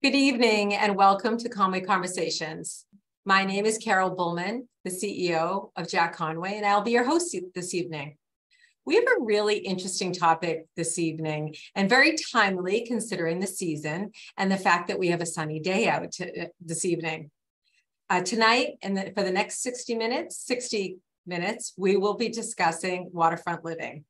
Good evening and welcome to Conway Conversations. My name is Carol Bulman, the CEO of Jack Conway, and I'll be your host this evening. We have a really interesting topic this evening and very timely considering the season and the fact that we have a sunny day out this evening. Tonight and for the next 60 minutes, we will be discussing waterfront living.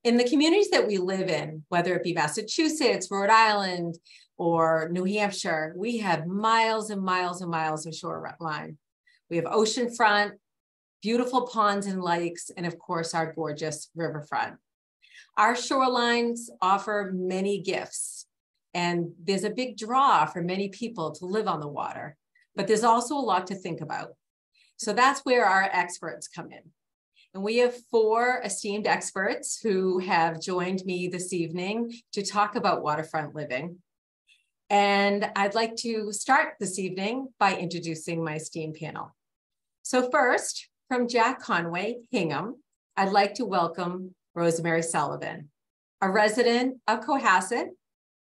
In the communities that we live in, whether it be Massachusetts, Rhode Island, or New Hampshire, we have miles and miles and miles of shoreline. We have oceanfront, beautiful ponds and lakes, and of course, our gorgeous riverfront. Our shorelines offer many gifts, and there's a big draw for many people to live on the water, but there's also a lot to think about. So that's where our experts come in. And we have 4 esteemed experts who have joined me this evening to talk about waterfront living. And I'd like to start this evening by introducing my esteemed panel. So first, from Jack Conway, Hingham, I'd like to welcome Rosemary Sullivan, a resident of Cohasset,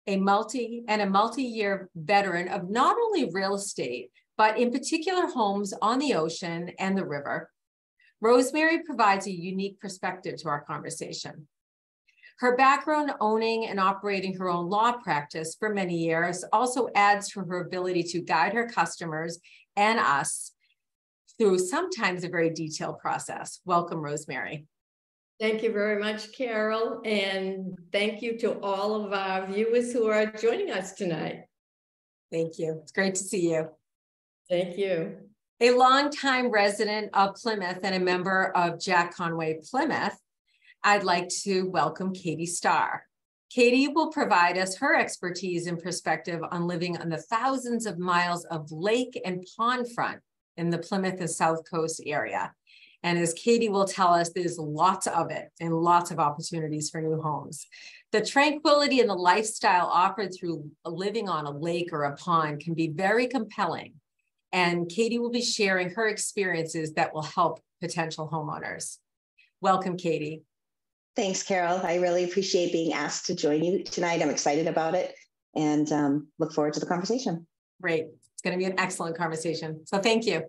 a multi-year veteran of not only real estate, but in particular homes on the ocean and the river. Rosemary provides a unique perspective to our conversation. Her background owning and operating her own law practice for many years also adds to her ability to guide her customers and us through sometimes a very detailed process. Welcome, Rosemary. Thank you very much, Carol, and thank you to all of our viewers who are joining us tonight. Thank you. It's great to see you. Thank you. A longtime resident of Plymouth and a member of Jack Conway Plymouth, I'd like to welcome Katie Starr. Katie will provide us her expertise and perspective on living on the thousands of miles of lake and pond front in the Plymouth and South Coast area. And as Katie will tell us, there's lots of it and lots of opportunities for new homes. The tranquility and the lifestyle offered through living on a lake or a pond can be very compelling. And Katie will be sharing her experiences that will help potential homeowners. Welcome, Katie. Thanks, Carol. I really appreciate being asked to join you tonight. I'm excited about it and look forward to the conversation. Great. It's going to be an excellent conversation. So thank you.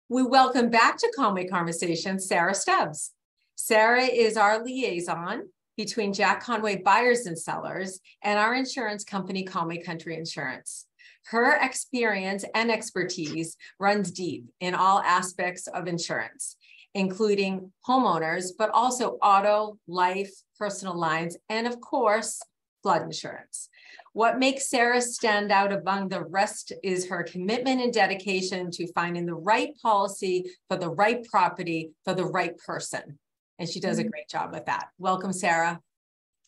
We welcome back to Conway Conversations, Sarah Stubbs. Sarah is our liaison between Jack Conway buyers and sellers and our insurance company, Conway Country Insurance. Her experience and expertise runs deep in all aspects of insurance, including homeowners, but also auto, life, personal lines, and of course, flood insurance. What makes Sarah stand out among the rest is her commitment and dedication to finding the right policy for the right property for the right person. And she does a great job with that. Welcome, Sarah.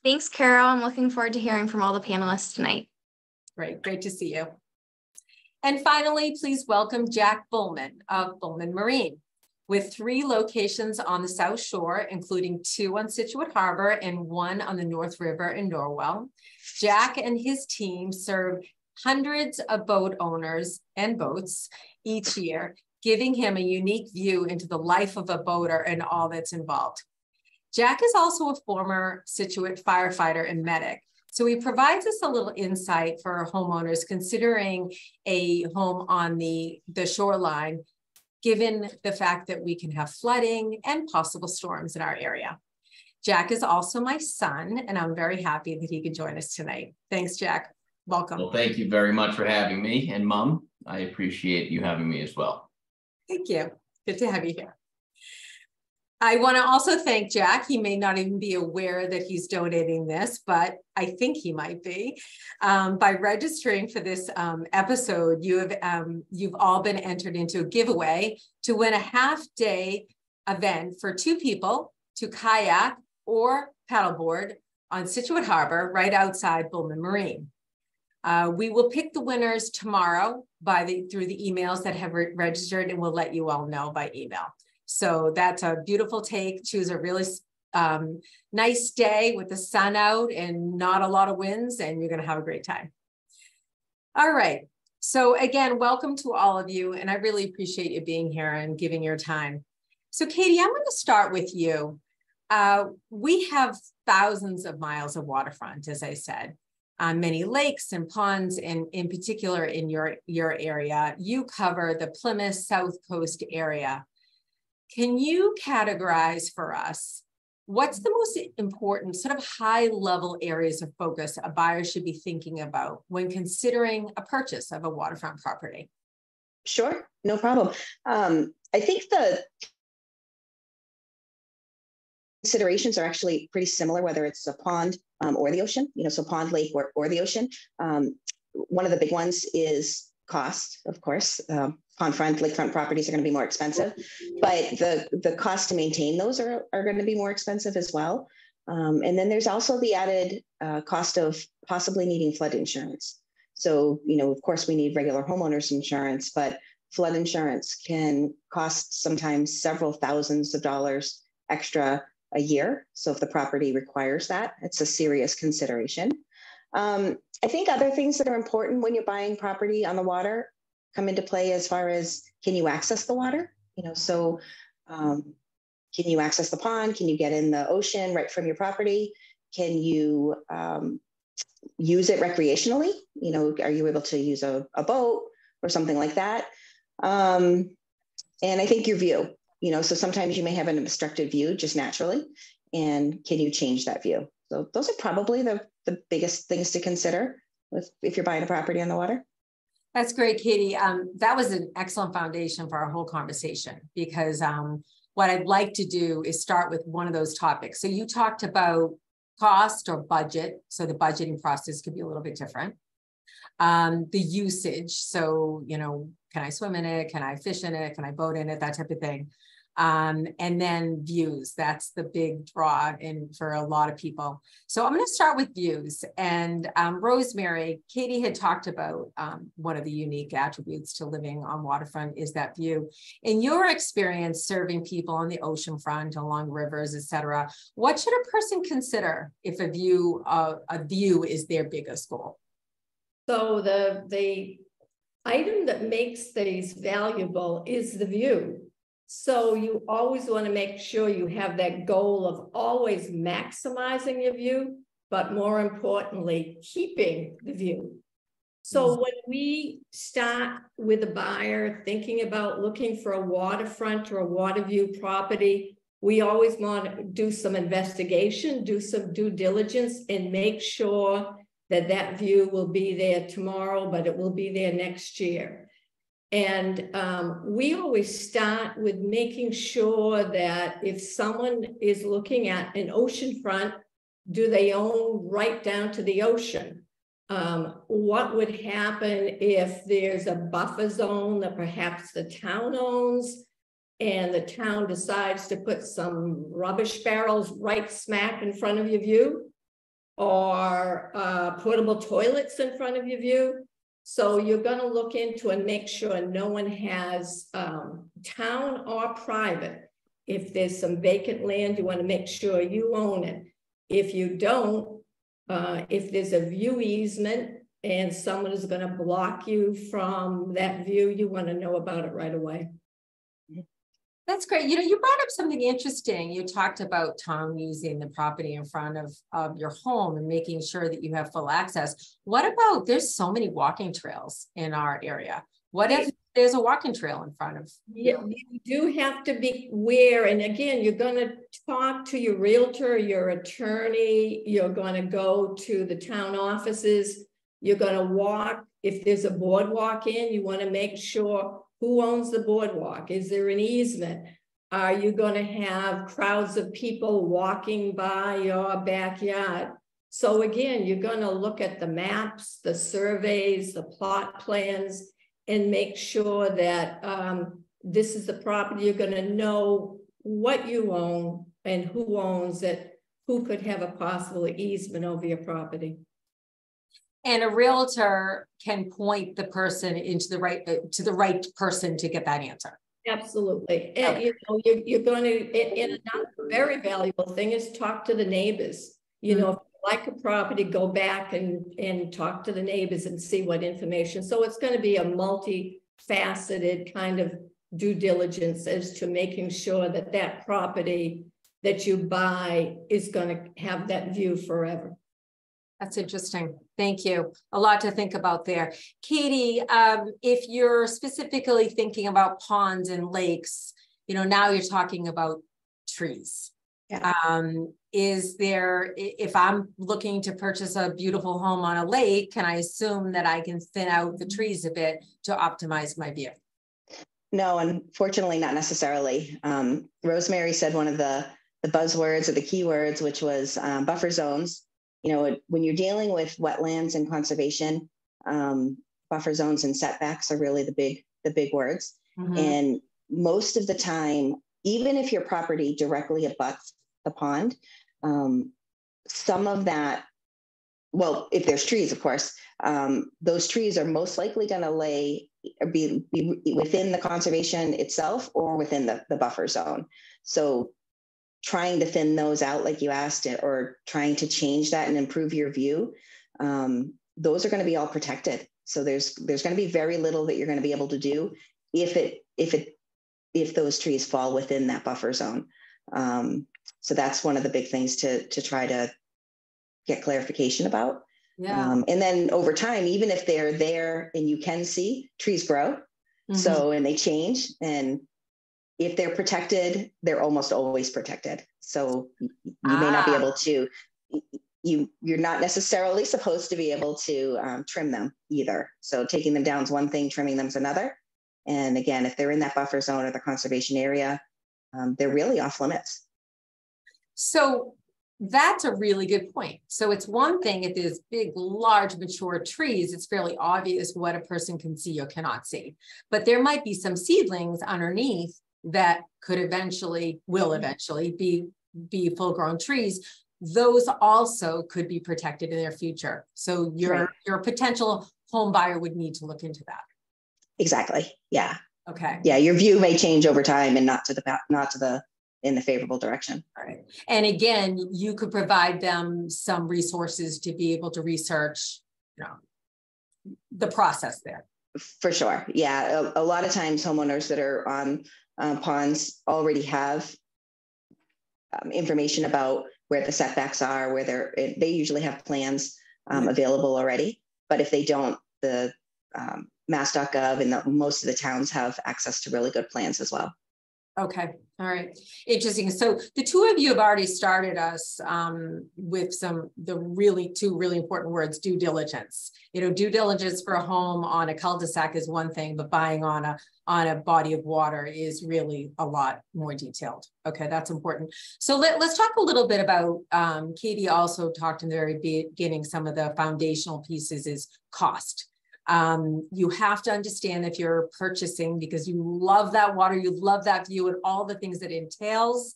Thanks, Carol. I'm looking forward to hearing from all the panelists tonight. Great to see you. And finally, please welcome Jack Bulman of Bulman Marine. With 3 locations on the South Shore, including 2 on Scituate Harbor and 1 on the North River in Norwell, Jack and his team serve hundreds of boat owners and boats each year, giving him a unique view into the life of a boater and all that's involved. Jack is also a former Scituate firefighter and medic. So he provides us a little insight for homeowners considering a home on the shoreline, given the fact that we can have flooding and possible storms in our area. Jack is also my son, and I'm very happy that he could join us tonight. Thanks, Jack. Welcome. Well, thank you very much for having me. And Mom, I appreciate you having me as well. Thank you. Good to have you here. I want to also thank Jack. He may not even be aware that he's donating this, but I think he might be. By registering for this episode, you've all been entered into a giveaway to win a half-day event for 2 people to kayak or paddleboard on Scituate Harbor right outside Bulman Marine. We will pick the winners tomorrow through the emails that have registered, and we'll let you all know by email. So that's a beautiful take. Choose a really nice day with the sun out and not a lot of winds, and you're going to have a great time. All right. So again, welcome to all of you, and I really appreciate you being here and giving your time. So Katie, I'm going to start with you. We have thousands of miles of waterfront, as I said. many lakes and ponds, and in particular in your area. You cover the Plymouth South Coast area. Can you categorize for us what's the most important sort of high-level areas of focus a buyer should be thinking about when considering a purchase of a waterfront property? Sure, no problem. I think the considerations are actually pretty similar, whether it's a pond or the ocean, so pond, lake, or the ocean. One of the big ones is cost, of course. Pond front, lakefront properties are going to be more expensive, but the cost to maintain those are going to be more expensive as well. And then there's also the added cost of possibly needing flood insurance. So, of course, we need regular homeowners insurance, but flood insurance can cost sometimes several thousands of dollars extra a year. So if the property requires that, it's a serious consideration. I think other things that are important when you're buying property on the water come into play as far as, can you access the water? Can you access the pond? Can you get in the ocean right from your property? Can you use it recreationally? Are you able to use a boat or something like that? And I think your view, so sometimes you may have an obstructed view just naturally, and can you change that view? So those are probably the biggest things to consider if you're buying a property on the water. That's great, Katie. That was an excellent foundation for our whole conversation, because what I'd like to do is start with one of those topics. So you talked about cost or budget. So the budgeting process could be a little bit different. The usage. So, can I swim in it? Can I fish in it? Can I boat in it? That type of thing. And then views. That's the big draw for a lot of people. So I'm going to start with views. And Rosemary, Katie had talked about one of the unique attributes to living on waterfront is that view. In your experience serving people on the oceanfront, along rivers, etc., what should a person consider if a view is their biggest goal? So the item that makes these valuable is the view. So you always want to make sure you have that goal of always maximizing your view, but more importantly, keeping the view. So when we start with a buyer thinking about looking for a waterfront or a water view property, we always want to do some investigation, do some due diligence, and make sure that that view will be there tomorrow, but it will be there next year. And we always start with making sure that if someone is looking at an oceanfront, do they own right down to the ocean? What would happen if there's a buffer zone that perhaps the town owns and the town decides to put some rubbish barrels right smack in front of your view, or portable toilets in front of your view? So you're going to look into and make sure no one has town or private. If there's some vacant land, you want to make sure you own it. If you don't, if there's a view easement and someone is going to block you from that view, you want to know about it right away. That's great. You brought up something interesting. You talked about town using the property in front of your home and making sure that you have full access. What about, there's so many walking trails in our area. What if there's a walking trail in front of you? You do have to be aware. And again, you're going to talk to your realtor, your attorney. You're going to go to the town offices. You're going to walk. If there's a boardwalk you want to make sure who owns the boardwalk. Is there an easement? Are you going to have crowds of people walking by your backyard? So again, you're going to look at the maps, the surveys, the plot plans, and make sure that this is the property. You're going to know what you own and who owns it, who could have a possible easement over your property. And a realtor can point the person into the right person to get that answer. Absolutely. And you're going to, and another very valuable thing is talk to the neighbors. If you like a property, go back and talk to the neighbors and see what information. So it's going to be a multifaceted kind of due diligence as to making sure that that property that you buy is going to have that view forever. That's interesting. Thank you. A lot to think about there. Katie, if you're specifically thinking about ponds and lakes, now you're talking about trees. Yeah. Is there, if I'm looking to purchase a beautiful home on a lake, can I assume that I can thin out the trees a bit to optimize my view? No, unfortunately, not necessarily. Rosemary said one of the buzzwords or the keywords, which was buffer zones. When you're dealing with wetlands and conservation, buffer zones and setbacks are really the big words. Mm-hmm. And most of the time, even if your property directly abuts the pond, some of that, well, if there's trees, of course, those trees are most likely going to be within the conservation itself or within the buffer zone. So trying to thin those out, like you asked, or trying to change that and improve your view, those are going to be all protected. So there's going to be very little that you're going to be able to do if those trees fall within that buffer zone. So that's one of the big things to try to get clarification about. Yeah. And then over time, even if they're there and you can see, trees grow. Mm-hmm. So, and they change, and if they're protected, they're almost always protected. So you may not be able to, you're not necessarily supposed to be able to trim them either. So taking them down is one thing, trimming them is another. And again, if they're in that buffer zone or the conservation area, they're really off limits. So that's a really good point. So it's one thing if there's big, large, mature trees, it's fairly obvious what a person can see or cannot see. But there might be some seedlings underneath that will eventually be full-grown trees. Those also could be protected in their future. So your potential home buyer would need to look into that. Exactly. Yeah. Okay. Yeah, your view may change over time and not in the favorable direction. All right. And again, you could provide them some resources to be able to research, the process there. For sure. Yeah. A lot of times homeowners that are on ponds already have information about where the setbacks are, where they usually have plans available already. But if they don't, the mass.gov and most of the towns have access to really good plans as well. Okay. All right. Interesting. So the two of you have already started us with two really important words, due diligence. Due diligence for a home on a cul-de-sac is one thing, but buying on a body of water is really a lot more detailed. Okay. That's important. So let's talk a little bit about, Katie also talked in the very beginning, some of the foundational pieces is cost. You have to understand if you're purchasing because you love that water, you love that view and all the things that it entails,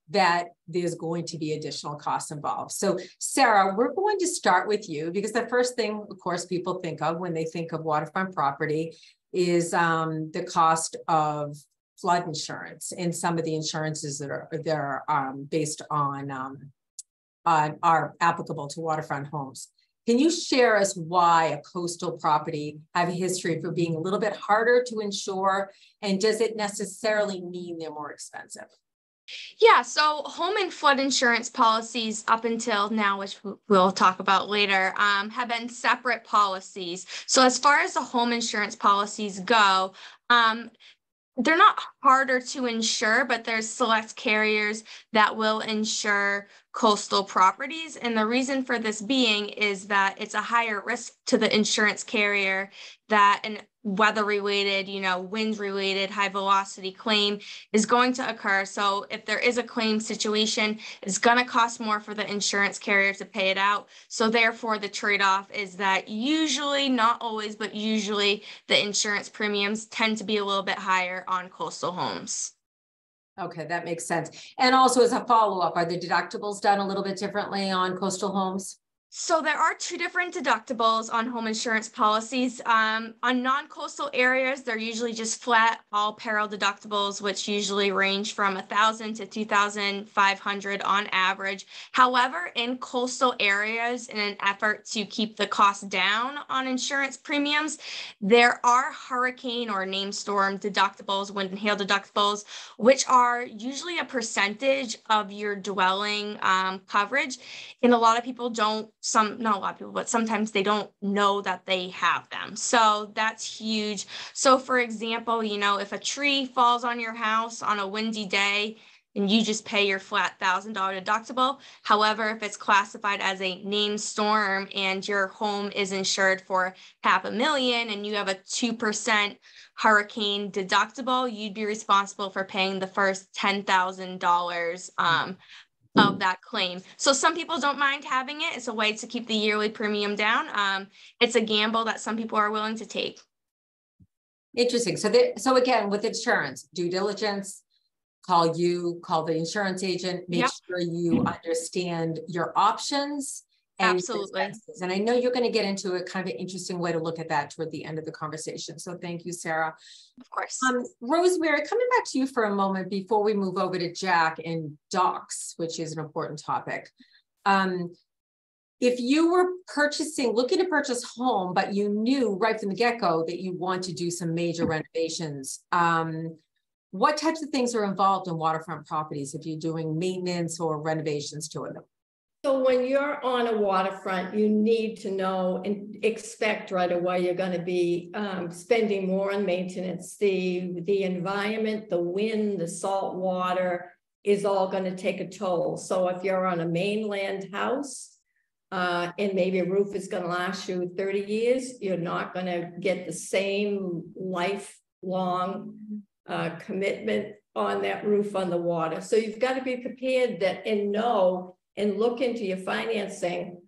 that there's going to be additional costs involved. So Sarah, we're going to start with you because the first thing, of course, people think of when they think of waterfront property is the cost of flood insurance and some of the insurances that are based on are applicable to waterfront homes. Can you share us why a coastal property have a history for being a little bit harder to insure? And does it necessarily mean they're more expensive? Yeah, so home and flood insurance policies up until now, which we'll talk about later, have been separate policies. So as far as the home insurance policies go, they're not harder to insure, but there's select carriers that will insure coastal properties. And the reason for this being is that it's a higher risk to the insurance carrier that an weather-related, wind-related, high-velocity claim is going to occur. So if there is a claim situation, it's going to cost more for the insurance carrier to pay it out. So therefore, the trade-off is that usually, not always, but usually the insurance premiums tend to be a little bit higher on coastal homes. Okay, that makes sense. And also as a follow-up, are the deductibles done a little bit differently on coastal homes? So there are two different deductibles on home insurance policies. On non-coastal areas, they're usually just flat all peril deductibles, which usually range from $1,000 to $2,500 on average. However, in coastal areas, in an effort to keep the cost down on insurance premiums, there are hurricane or named storm deductibles, wind and hail deductibles, which are usually a percentage of your dwelling coverage. And a lot of people don't not a lot of people, but sometimes they don't know that they have them. So that's huge. So for example, if a tree falls on your house on a windy day and you just pay your flat $1,000 deductible. However, if it's classified as a named storm and your home is insured for $500,000 and you have a 2% hurricane deductible, you'd be responsible for paying the first $10,000 of that claim. So some people don't mind having it. It's a way to keep the yearly premium down. It's a gamble that some people are willing to take. Interesting. So again, with insurance, due diligence, call the insurance agent, make sure you understand your options and absolutely. expenses. And I know you're going to get into a kind of an interesting way to look at that toward the end of the conversation. So thank you, Sarah. Of course. Rosemary, coming back to you for a moment before we move over to Jack and docks, which is an important topic. If you were looking to purchase home, but you knew right from the get-go that you want to do some major renovations, what types of things are involved in waterfront properties if you're doing maintenance or renovations to them? So when you're on a waterfront, you need to know and expect right away you're going to be spending more on maintenance. The environment, the wind, the salt water is all going to take a toll. So if you're on a mainland house and maybe a roof is going to last you 30 years, you're not going to get the same lifelong commitment on that roof on the water. So you've got to be prepared and look into your financing.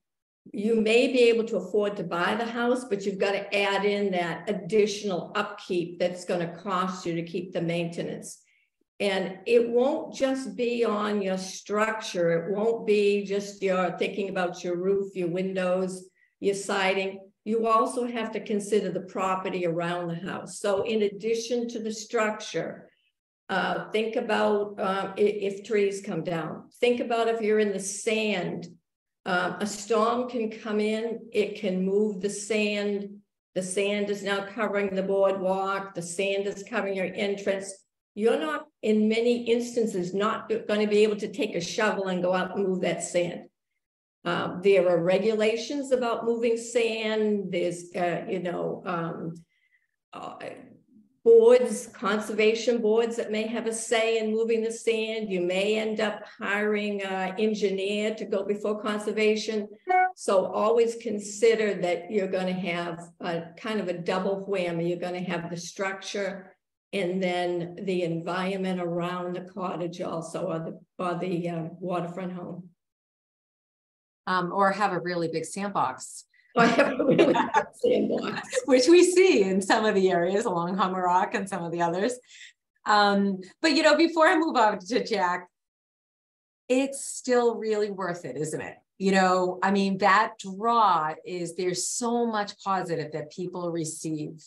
You may be able to afford to buy the house, but you've got to add in that additional upkeep that's going to cost you to keep the maintenance. And it won't just be on your structure. It won't be just you're thinking about your roof, your windows, your siding. You also have to consider the property around the house. So in addition to the structure, think about if trees come down. Think about if you're in the sand. A storm can come in, it can move the sand. The sand is now covering the boardwalk. The sand is covering your entrance. You're not, in many instances, not going to be able to take a shovel and go out and move that sand. There are regulations about moving sand. There's, boards, conservation boards that may have a say in moving the sand. You may end up hiring an engineer to go before conservation. So always consider that you're going to have a kind of a double whammy. You're going to have the structure and then the environment around the cottage also, or the waterfront home. Or have a really big sandbox. I have a really big sandbox. Which we see in some of the areas along Hummer Rock and some of the others. But, before I move on to Jack, it's still really worth it, isn't it? That draw there's so much positive that people receive.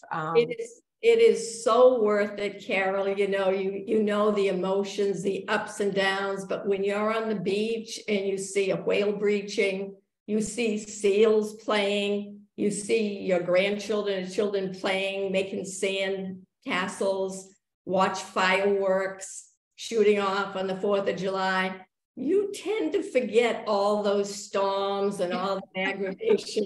It is so worth it, Carol. You know the emotions, the ups and downs, but when you're on the beach and you see a whale breaching, you see seals playing, you see your grandchildren and children playing, making sand castles, watch fireworks shooting off on the 4th of July, you tend to forget all those storms and all the aggravation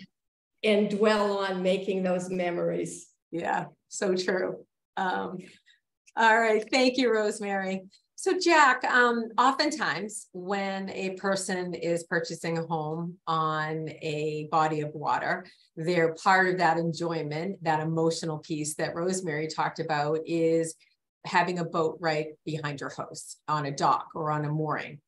and dwell on making those memories. Yeah, so true. All right, thank you, Rosemary. So Jack, oftentimes when a person is purchasing a home on a body of water, they're part of that enjoyment, that emotional piece that Rosemary talked about is having a boat right behind your house on a dock or on a mooring.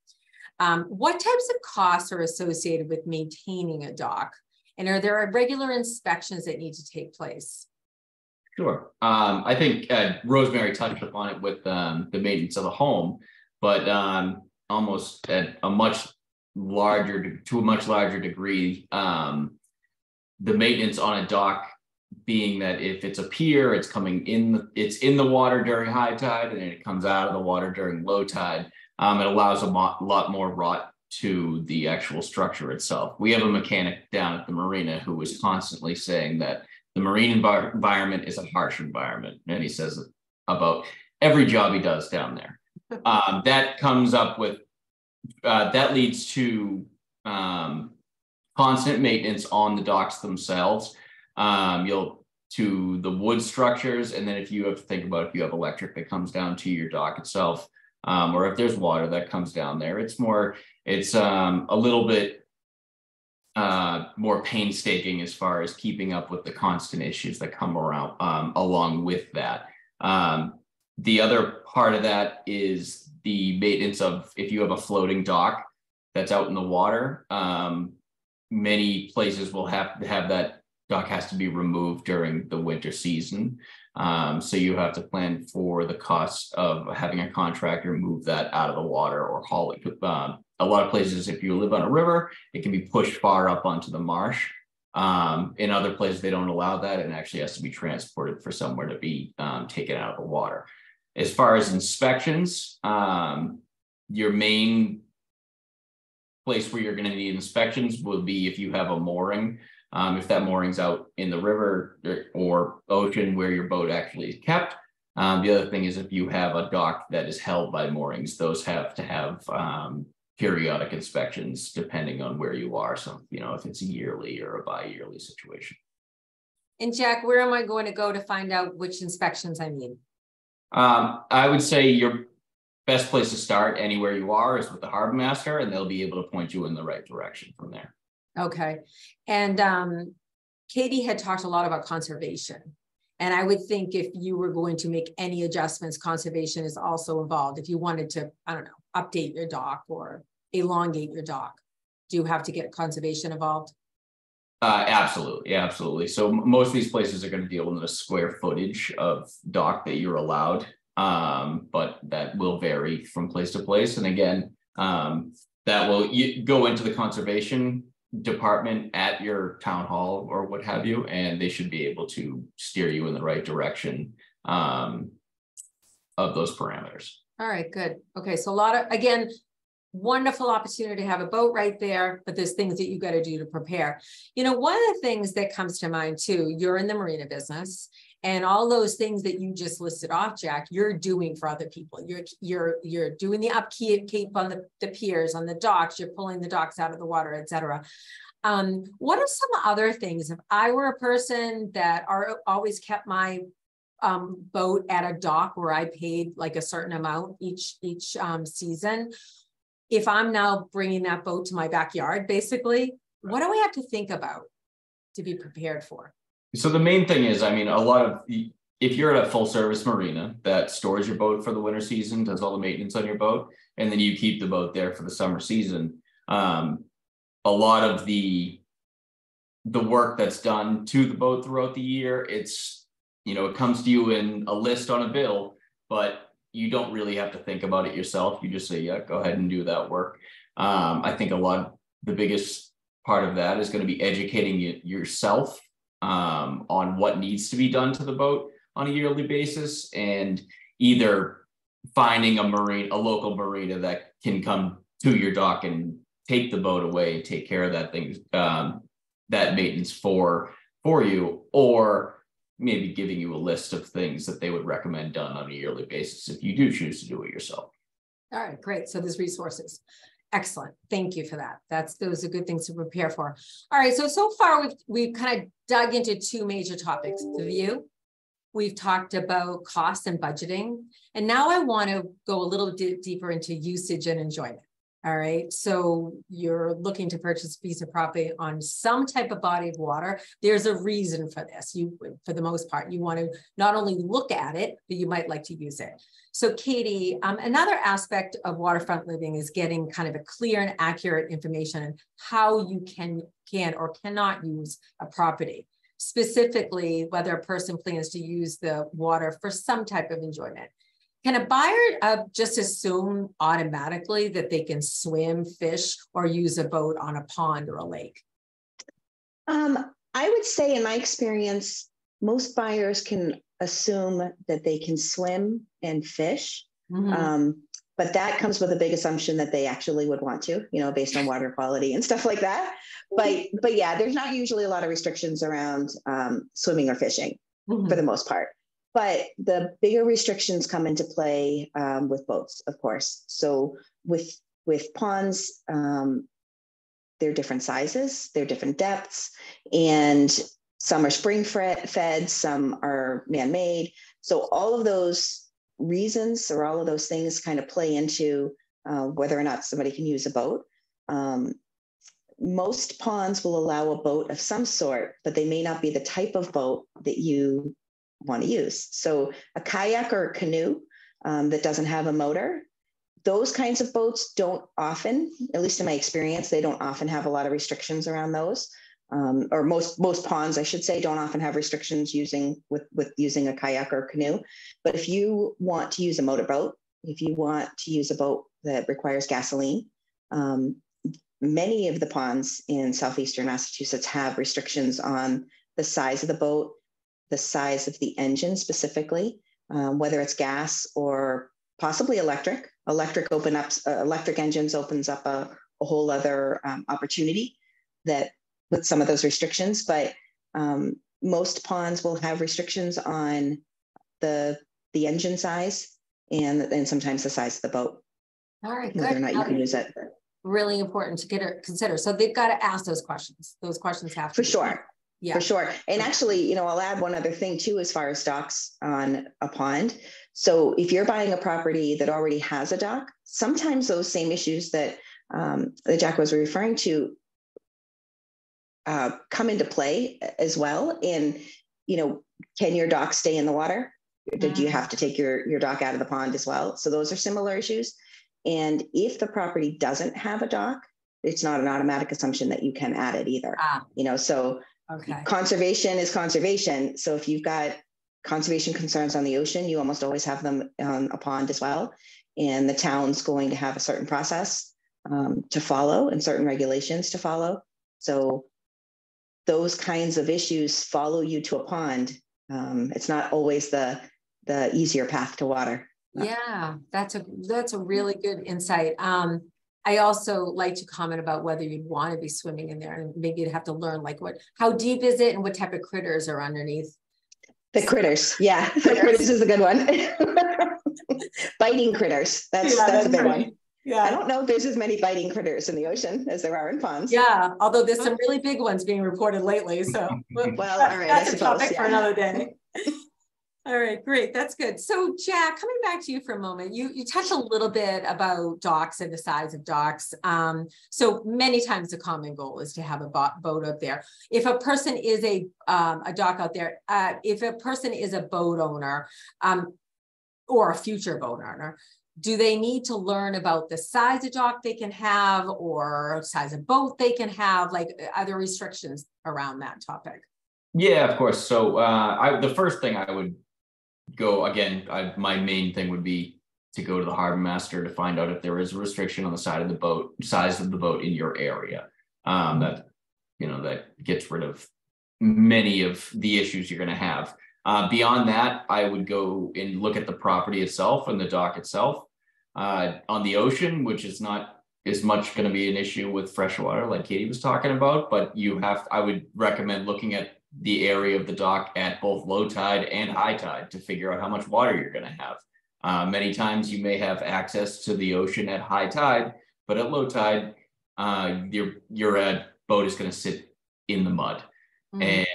What types of costs are associated with maintaining a dock? And are there regular inspections that need to take place? Sure. I think Rosemary touched upon it with the maintenance of the home, but almost at a much larger degree, the maintenance on a dock being that if it's a pier, it's in the water during high tide and then it comes out of the water during low tide. It allows a lot more rot to the actual structure itself. We have a mechanic down at the marina who was constantly saying that the marine environment is a harsh environment. And he says about every job he does down there. That comes up with, that leads to constant maintenance on the docks themselves. To the wood structures, and then if you have to think about if you have electric that comes down to your dock itself, or if there's water that comes down there, it's a little bit more painstaking as far as keeping up with the constant issues that come around along with that. The other part of that is the maintenance of if you have a floating dock that's out in the water. Many places will have that dock has to be removed during the winter season. So you have to plan for the cost of having a contractor move that out of the water or haul it. A lot of places, if you live on a river, it can be pushed far up onto the marsh. In other places, they don't allow that and actually has to be transported for somewhere to be taken out of the water. As far as inspections, your main place where you're going to need inspections will be if you have a mooring. If that mooring's out in the river or ocean where your boat actually is kept. The other thing is if you have a dock that is held by moorings, those have to have periodic inspections depending on where you are. So, if it's a yearly or a bi-yearly situation. And Jack, where am I going to go to find out which inspections I need? I would say your best place to start anywhere you are is with the harbor master, and they'll be able to point you in the right direction from there. Okay. And Katie had talked a lot about conservation. And I would think if you were going to make any adjustments, conservation is also involved. If you wanted to, update your dock or elongate your dock, do you have to get conservation involved? Absolutely. Absolutely. So most of these places are going to deal with the square footage of dock that you're allowed. But that will vary from place to place. And again, that will go into the conservation department at your town hall or what have you, and they should be able to steer you in the right direction of those parameters. All right, good. Okay, so again, wonderful opportunity to have a boat right there, but there's things that you got to do to prepare. One of the things that comes to mind too, you're in the marina business, and all those things that you just listed off, Jack, you're doing for other people. You're doing the upkeep on the piers, on the docks, you're pulling the docks out of the water, etc. What are some other things? If I were a person that always kept my boat at a dock where I paid like a certain amount each season, if I'm now bringing that boat to my backyard, basically, what do I have to think about to be prepared for? So the main thing is, if you're at a full service marina that stores your boat for the winter season, does all the maintenance on your boat, and then you keep the boat there for the summer season, a lot of the work that's done to the boat throughout the year, it comes to you in a list on a bill, but you don't really have to think about it yourself. You just say, yeah, go ahead and do that work. I think the biggest part of that is going to be educating yourself on what needs to be done to the boat on a yearly basis, and either finding a local marina that can come to your dock and take the boat away and take care of that maintenance for you, or maybe giving you a list of things that they would recommend done on a yearly basis if you do choose to do it yourself. All right, great. So there's resources. Excellent. Thank you for that. Those are good things to prepare for. All right. So far we've kind of dug into two major topics: the view. We've talked about cost and budgeting. And now I want to go a little deeper into usage and enjoyment. All right. So you're looking to purchase a piece of property on some type of body of water. There's a reason for this. For the most part, you want to not only look at it, but you might like to use it. So Katie, another aspect of waterfront living is getting kind of a clear and accurate information on how you can or cannot use a property. Specifically, whether a person plans to use the water for some type of enjoyment. Can a buyer just assume automatically that they can swim, fish, or use a boat on a pond or a lake? I would say in my experience, most buyers can assume that they can swim and fish. Mm-hmm. But that comes with a big assumption that they actually would want to, based on water quality and stuff like that. But yeah, there's not usually a lot of restrictions around swimming or fishing, mm-hmm. for the most part. But the bigger restrictions come into play with boats, of course. So with ponds, they're different sizes, they're different depths, and some are spring fed, some are man-made. So all of those reasons or all of those things kind of play into whether or not somebody can use a boat. Most ponds will allow a boat of some sort, but they may not be the type of boat that you want to use. So a kayak or a canoe that doesn't have a motor, those kinds of boats don't often, at least in my experience, they don't often have a lot of restrictions around those. Or most ponds, I should say, don't often have restrictions with using a kayak or canoe. But if you want to use a motorboat, if you want to use a boat that requires gasoline, many of the ponds in southeastern Massachusetts have restrictions on the size of the boat, the size of the engine specifically, whether it's gas or possibly electric. Electric engines opens up a whole other opportunity that with some of those restrictions, but most ponds will have restrictions on the engine size and sometimes the size of the boat. All right, whether good. or not you can use it. Really important to consider. So they've got to ask those questions. Those questions have to for sure. Yeah, for sure. And actually, I'll add one other thing too, as far as docks on a pond. So if you're buying a property that already has a dock, sometimes those same issues that Jack was referring to come into play as well. And, can your dock stay in the water? Did you have to take your dock out of the pond as well? So those are similar issues. And if the property doesn't have a dock, it's not an automatic assumption that you can add it either. So okay. Conservation is conservation. So if you've got conservation concerns on the ocean, you almost always have them on a pond as well. And the town's going to have a certain process to follow and certain regulations to follow. So those kinds of issues follow you to a pond. It's not always the easier path to water. Yeah, that's a really good insight. I also like to comment about whether you'd want to be swimming in there, and maybe you'd have to learn how deep is it and what type of critters are underneath. The critters, yeah, the critters is a good one. Biting critters, that's a big one. Yeah, I don't know if there's as many biting critters in the ocean as there are in ponds. Yeah, although there's some really big ones being reported lately. So well, all right, that's a topic for another day. All right, great. That's good. So Jack, coming back to you for a moment, you touched a little bit about docks and the size of docks. So many times the common goal is to have a boat out there. If a person is a dock out there, if a person is a boat owner or a future boat owner, do they need to learn about the size of dock they can have or size of boat they can have? Are there restrictions around that topic? Yeah, of course. So the first thing I would go again, my main thing would be to go to the harbor master to find out if there is a restriction on the size of the boat in your area. That gets rid of many of the issues you're going to have. Beyond that, I would go and look at the property itself and the dock itself. On the ocean, which is not as much going to be an issue with freshwater like Katie was talking about, but I would recommend looking at the area of the dock at both low tide and high tide to figure out how much water you're going to have. Many times you may have access to the ocean at high tide, but at low tide, your boat is going to sit in the mud, and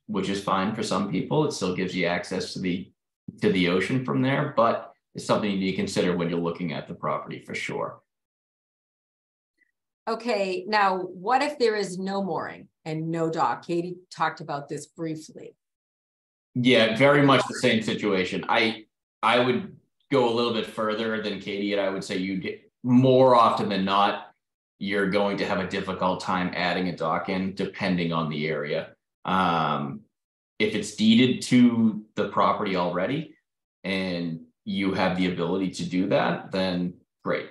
which is fine for some people. It still gives you access to the ocean from there, but it's something you need to consider when you're looking at the property for sure. Okay, now what if there is no mooring and no dock? Katie talked about this briefly. Yeah, very much the same situation. I would go a little bit further than Katie, and I would say you get more often than not, you're going to have a difficult time adding a dock in, depending on the area. If it's deeded to the property already and you have the ability to do that, then great.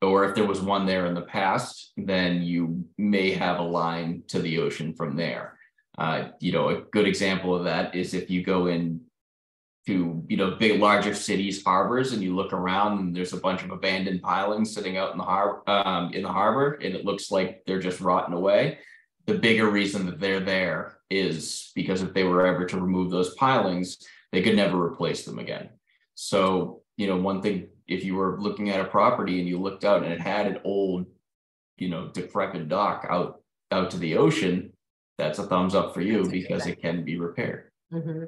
Or if there was one there in the past, then you may have a line to the ocean from there. A good example of that is if you go in to, big, larger cities, harbors, and you look around and there's a bunch of abandoned pilings sitting out in the harbor, and it looks like they're just rotting away. The bigger reason that they're there is because if they were ever to remove those pilings, they could never replace them again. So, one thing, if you were looking at a property and you looked out and it had an old decrepit dock out to the ocean, that's a thumbs up for you because it can be repaired. Mm-hmm.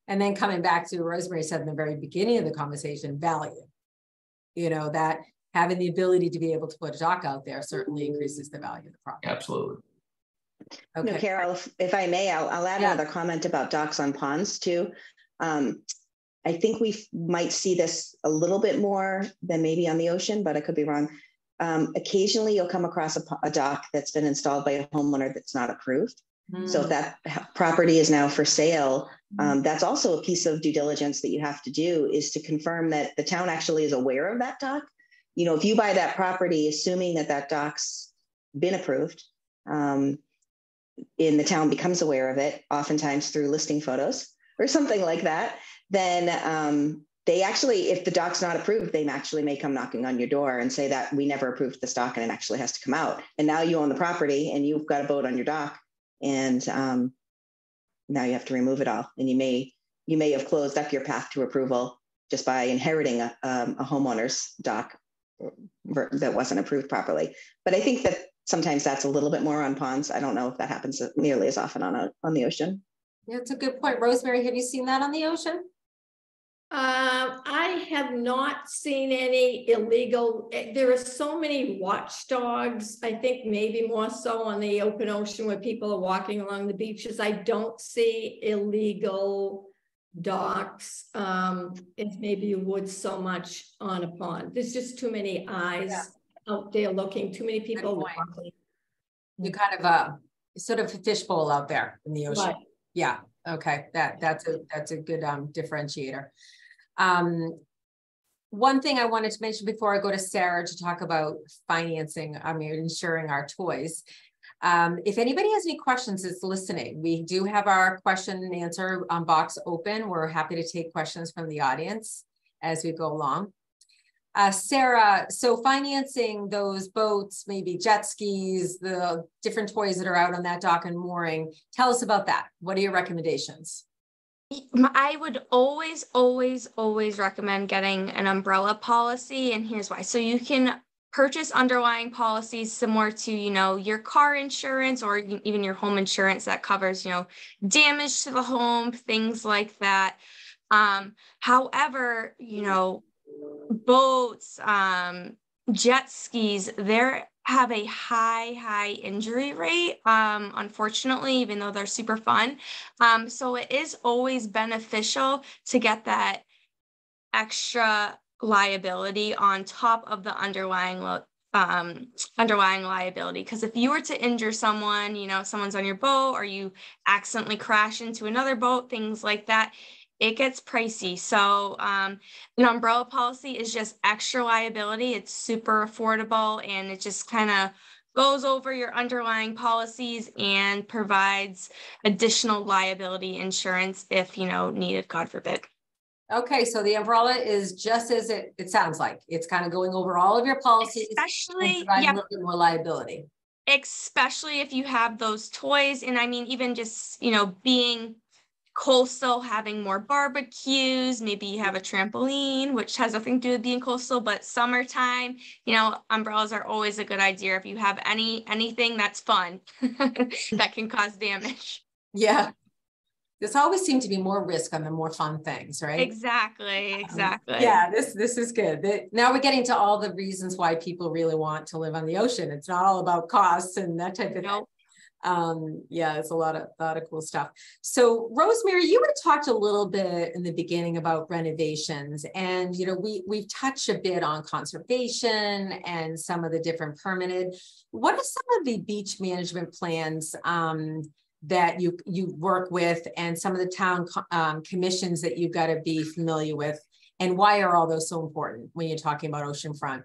And then coming back to Rosemary said in the very beginning of the conversation, value, that having the ability to be able to put a dock out there certainly increases the value of the property. Absolutely. Okay. Carol, if I may, I'll add another comment about docks on ponds too. I think we might see this a little bit more than maybe on the ocean, but I could be wrong. Occasionally you'll come across a dock that's been installed by a homeowner that's not approved. So if that property is now for sale, that's also a piece of due diligence that you have to do, is to confirm that the town actually is aware of that dock. If you buy that property, assuming that dock's been approved, and the town becomes aware of it, oftentimes through listing photos or something like that, then they actually, if the dock's not approved, they actually may come knocking on your door and say that we never approved this dock and it actually has to come out. And now you own the property and you've got a boat on your dock, and now you have to remove it all. And you may have closed up your path to approval just by inheriting a homeowner's dock that wasn't approved properly. But I think that sometimes that's a little bit more on ponds. I don't know if that happens nearly as often on the ocean. Yeah, that's a good point. Rosemary, have you seen that on the ocean? I have not seen any illegal. There are so many watchdogs. I think maybe more so on the open ocean where people are walking along the beaches. I don't see illegal docks as maybe you would so much on a pond. There's just too many eyes out there looking, too many people walking. You kind of sort of a fishbowl out there in the ocean. Right. Yeah. Okay. That's a good differentiator. One thing I wanted to mention before I go to Sarah to talk about financing, insuring our toys. If anybody has any questions that's listening, we do have our question and answer box open. We're happy to take questions from the audience as we go along. Sarah, so financing those boats, maybe jet skis, the different toys that are out on that dock and mooring, tell us about that. What are your recommendations? I would always recommend getting an umbrella policy, and here's why. So you can purchase underlying policies similar to, your car insurance or even your home insurance that covers, damage to the home, things like that. However, boats, jet skis, they have a high injury rate, unfortunately, even though they're super fun. So it is always beneficial to get that extra liability on top of the underlying liability. Because if you were to injure someone, someone's on your boat or you accidentally crash into another boat, things like that, it gets pricey. So an umbrella policy is just extra liability. It's super affordable, and it just kind of goes over your underlying policies and provides additional liability insurance if, needed, God forbid. Okay, so the umbrella is just as it sounds like. It's kind of going over all of your policies, especially a little bit more liability. Especially if you have those toys. And even just, being coastal, having more barbecues, maybe you have a trampoline, which has nothing to do with being coastal, but summertime, umbrellas are always a good idea if you have anything that's fun that can cause damage. Yeah. This always seemed to be more risk on the more fun things, right? Exactly. Yeah, this is good. Now we're getting to all the reasons why people really want to live on the ocean. It's not all about costs and that type of thing. Yeah, it's a lot of cool stuff. So Rosemary, you had talked a little bit in the beginning about renovations, and we've touched a bit on conservation and some of the different permitted. What are some of the beach management plans that you work with, and some of the town commissions that you've got to be familiar with, and why are all those so important when you're talking about oceanfront?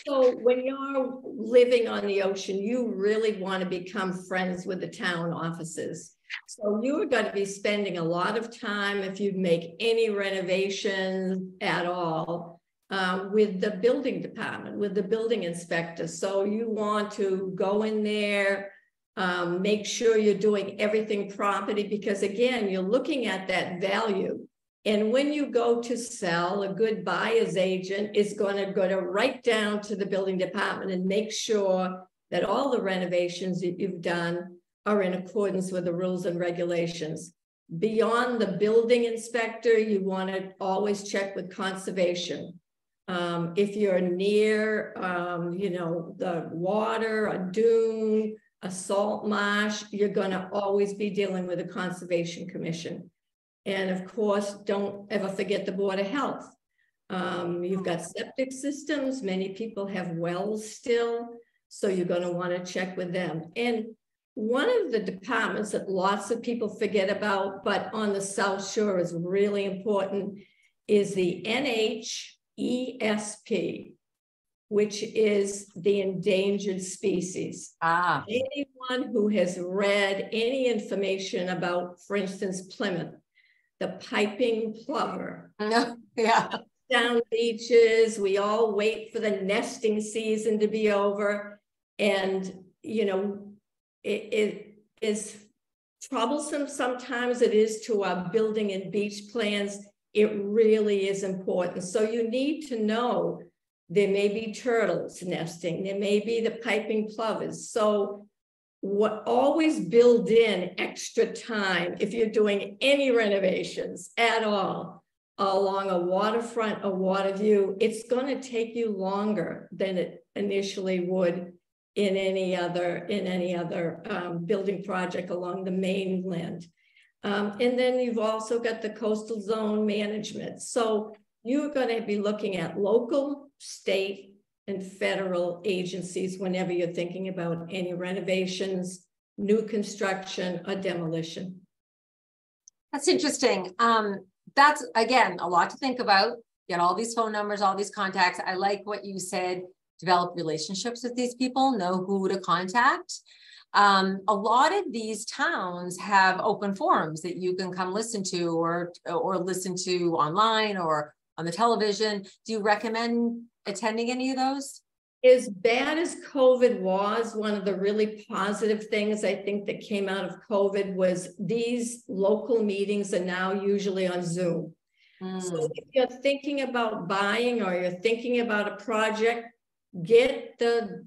So when you're living on the ocean, you really want to become friends with the town offices. So you are going to be spending a lot of time, if you make any renovations at all, with the building department, with the building inspector. So you want to go in there, make sure you're doing everything properly, because again, you're looking at that value. And when you go to sell, a good buyer's agent is going to go right down to the building department and make sure that all the renovations that you've done are in accordance with the rules and regulations. Beyond the building inspector, you want to always check with conservation. If you're near, the water, a dune, a salt marsh, you're going to always be dealing with the Conservation Commission. And of course, don't ever forget the Board of Health. You've got septic systems. Many people have wells still. So you're going to want to check with them. And one of the departments that lots of people forget about, but on the South Shore is really important, is the NHESP, which is the endangered species. Anyone who has read any information about, for instance, Plymouth, the piping plover. Down beaches, we all wait for the nesting season to be over. And, it is troublesome sometimes. It is to our building and beach plans. It really is important. So you need to know there may be turtles nesting. There may be the piping plovers. So always build in extra time if you're doing any renovations at all along a waterfront or water view. It's going to take you longer than it initially would in any other building project along the mainland. And then you've also got the coastal zone management. So you're going to be looking at local, state, and federal agencies whenever you're thinking about any renovations, new construction, or demolition. That's interesting. That's, again, a lot to think about. Get all these phone numbers, all these contacts. I like what you said. Develop relationships with these people, know who to contact. A lot of these towns have open forums that you can come listen to or listen to online or on the television. Do you recommend attending any of those? As bad as COVID was, one of the really positive things I think that came out of COVID was these local meetings are now usually on Zoom. So if you're thinking about buying or you're thinking about a project,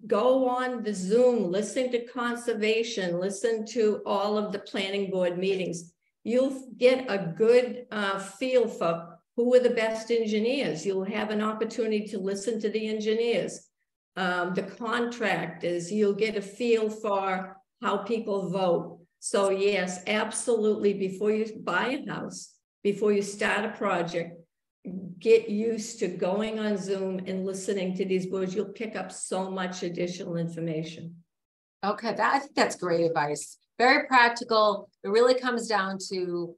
go on the Zoom, listen to conservation, listen to all of the planning board meetings. You'll get a good feel for who are the best engineers. You'll have an opportunity to listen to the engineers, the contractors. You'll get a feel for how people vote. So yes, absolutely. Before you buy a house, before you start a project, get used to going on Zoom and listening to these boards. You'll pick up so much additional information. Okay, I think that's great advice. Very practical. It really comes down to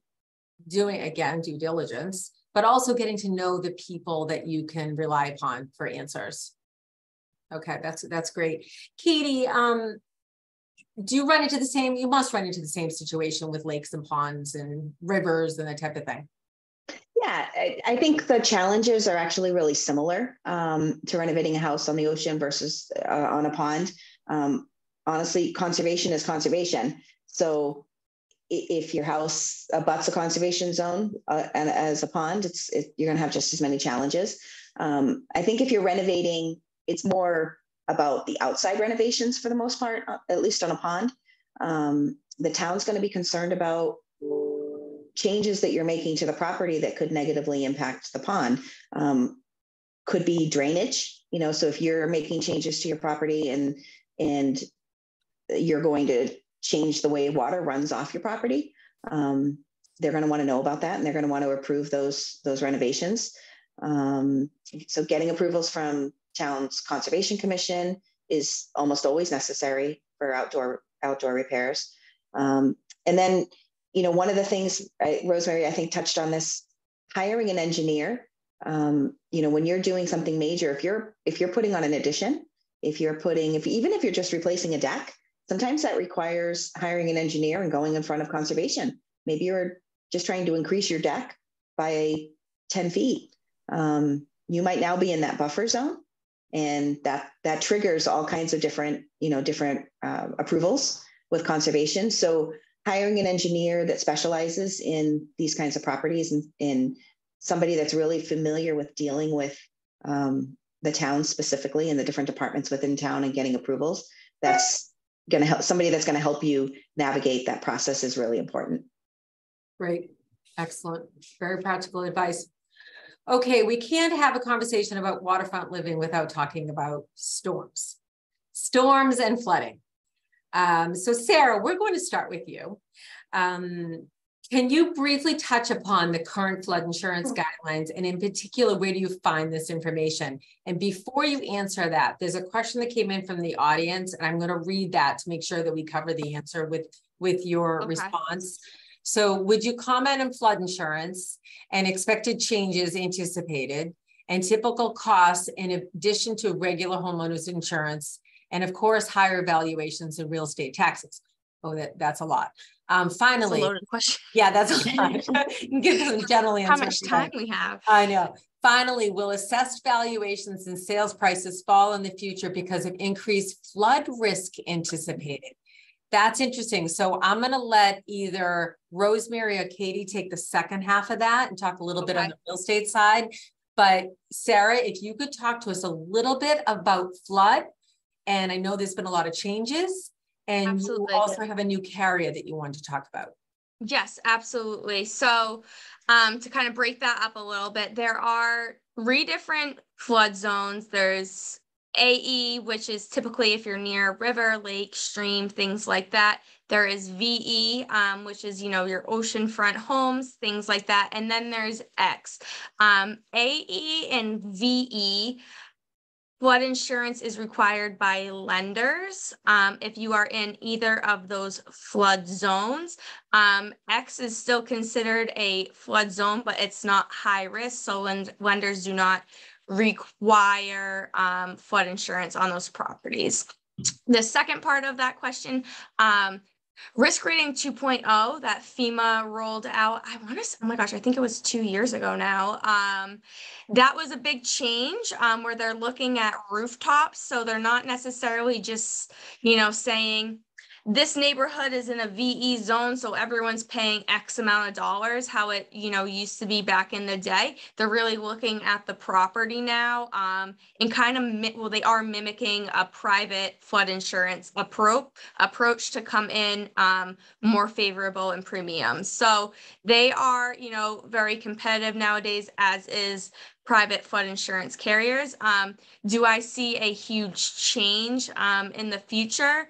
doing, again, due diligence, but also getting to know the people that you can rely upon for answers. Okay, that's great. Katie, do you run into the same, you must run into the same situation with lakes and ponds and rivers and that type of thing? Yeah, I think the challenges are actually really similar to renovating a house on the ocean versus on a pond. Honestly, conservation is conservation. So if your house abuts a conservation zone and as a pond, you're going to have just as many challenges. I think if you're renovating, it's more about the outside renovations for the most part, at least on a pond. The town's going to be concerned about changes that you're making to the property that could negatively impact the pond. Could be drainage, so if you're making changes to your property and you're going to change the way water runs off your property, they're going to want to know about that, and they're going to want to approve those renovations. So getting approvals from town's conservation commission is almost always necessary for outdoor repairs. And then, one of the things, Rosemary, I think touched on this, hiring an engineer. When you're doing something major, if you're putting on an addition, even if you're just replacing a deck, sometimes that requires hiring an engineer and going in front of conservation. Maybe you're just trying to increase your deck by 10 feet. You might now be in that buffer zone, and that triggers all kinds of different approvals with conservation. So hiring an engineer that specializes in these kinds of properties and somebody that's really familiar with dealing with the town specifically and the different departments within town and getting approvals, that's going to help, somebody that's going to help you navigate that process is really important. Great. Excellent. Very practical advice. Okay, we can't have a conversation about waterfront living without talking about storms and flooding. So Sarah, we're going to start with you. Can you briefly touch upon the current flood insurance guidelines, and in particular, where do you find this information? And before you answer that, there's a question that came in from the audience, and I'm going to read that to make sure that we cover the answer with your response. So would you comment on flood insurance and expected changes anticipated and typical costs in addition to regular homeowners insurance, and of course, higher valuations and real estate taxes? Oh, that's a lot. Finally, that's a loaded question. Yeah, that's a lot. You can give some general answers. How much time we have? I know. Finally, will assessed valuations and sales prices fall in the future because of increased flood risk anticipated? That's interesting. So I'm going to let either Rosemary or Katie take the second half of that and talk a little bit on the real estate side. But Sarah, if you could talk to us a little bit about flood, and I know there's been a lot of changes, and Absolutely. you also have a new carrier that you wanted to talk about. Yes, absolutely. So to kind of break that up a little bit, there are 3 different flood zones. There's AE, which is typically if you're near a river, lake, stream, things like that. There is VE, which is, your oceanfront homes, things like that. And then there's X. AE and VE, flood insurance is required by lenders if you are in either of those flood zones. X is still considered a flood zone, but it's not high risk. So lenders do not require flood insurance on those properties. The second part of that question, risk rating 2.0 that FEMA rolled out, I want to say, oh my gosh, I think it was 2 years ago now. That was a big change where they're looking at rooftops. So they're not necessarily just, saying this neighborhood is in a VE zone, so everyone's paying X amount of dollars, how it, used to be back in the day. They're really looking at the property now and kind of, they are mimicking a private flood insurance approach to come in more favorable in premiums. So they are, very competitive nowadays, as is private flood insurance carriers. Do I see a huge change in the future?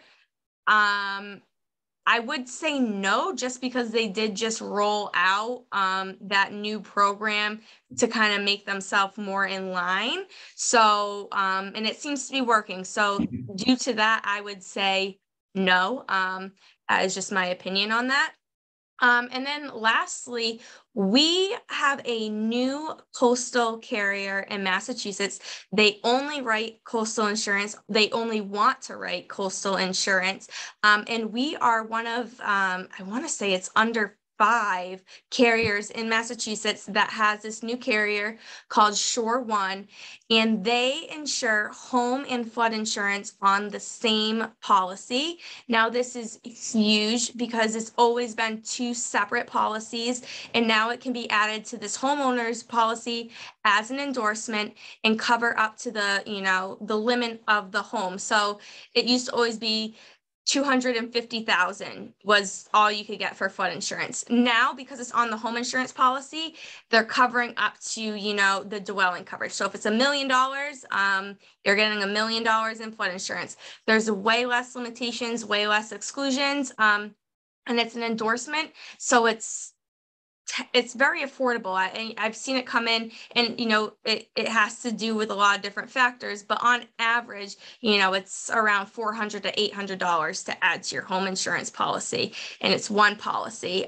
I would say no, just because they did just roll out that new program to kind of make themselves more in line. So, and it seems to be working. So due to that, I would say no. That is just my opinion on that. And then lastly, we have a new coastal carrier in Massachusetts. They only write coastal insurance. They only want to write coastal insurance. And we are one of, I want to say it's under 5 carriers in Massachusetts that has this new carrier called Shore One, and they insure home and flood insurance on the same policy. Now, this is huge because it's always been 2 separate policies, and now it can be added to this homeowner's policy as an endorsement and cover up to the, the limit of the home. So it used to always be $250,000 was all you could get for flood insurance. Now, because it's on the home insurance policy, they're covering up to, the dwelling coverage. So if it's $1 million, you're getting $1 million in flood insurance. There's way less limitations, way less exclusions, and it's an endorsement. So it's very affordable. I've seen it come in, and it has to do with a lot of different factors, but on average, it's around $400 to $800 to add to your home insurance policy, and it's one policy.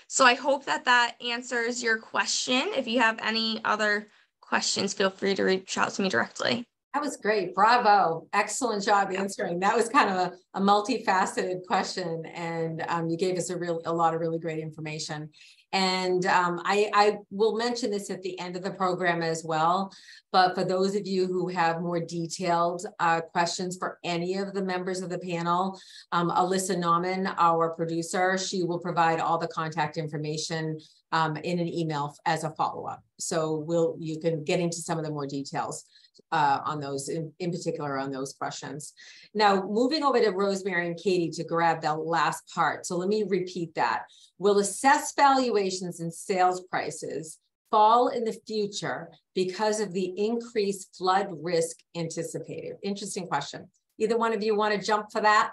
So I hope that answers your question. If you have any other questions, feel free to reach out to me directly. That was great. Bravo. Excellent job answering. That was kind of a multifaceted question, and you gave us a lot of really great information. And I will mention this at the end of the program as well. But for those of you who have more detailed questions for any of the members of the panel, Alyssa Nauman, our producer, she will provide all the contact information in an email as a follow-up. So you can get into some of the more details. on those, in particular on those questions. Now, moving over to Rosemary and Katie to grab that last part. So let me repeat that. Will assessed valuations and sales prices fall in the future because of the increased flood risk anticipated? Interesting question. Either one of you want to jump for that?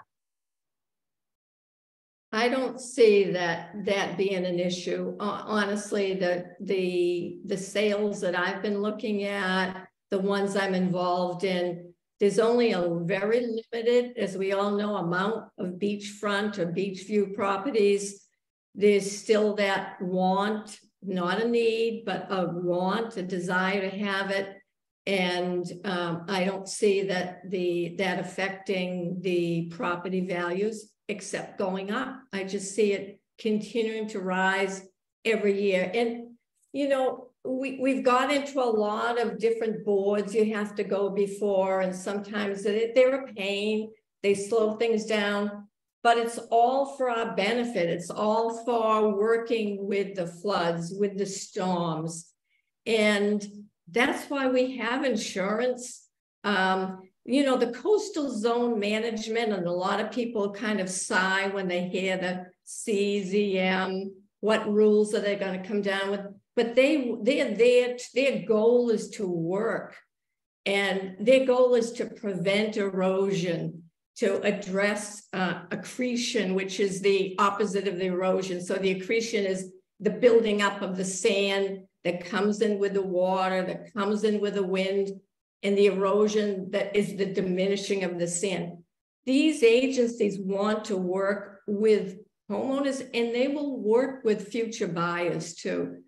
I don't see that being an issue. Honestly, the sales that I've been looking at, the ones I'm involved in, there's only a very limited, as we all know, amount of beachfront or beach view properties. There's still that want, not a need, but a want, a desire to have it. And I don't see that affecting the property values, except going up. I just see it continuing to rise every year. And, you know, we've got into a lot of different boards you have to go before, and sometimes they're a pain. They slow things down, but it's all for our benefit. It's all for working with the floods, with the storms. And that's why we have insurance. You know, the coastal zone management, and a lot of people kind of sigh when they hear the CZM, what rules are they going to come down with? But their goal is to work, and their goal is to prevent erosion, to address accretion, which is the opposite of the erosion. So the accretion is the building up of the sand that comes in with the water, that comes in with the wind, and the erosion that is the diminishing of the sand. These agencies want to work with homeowners, and they will work with future buyers too.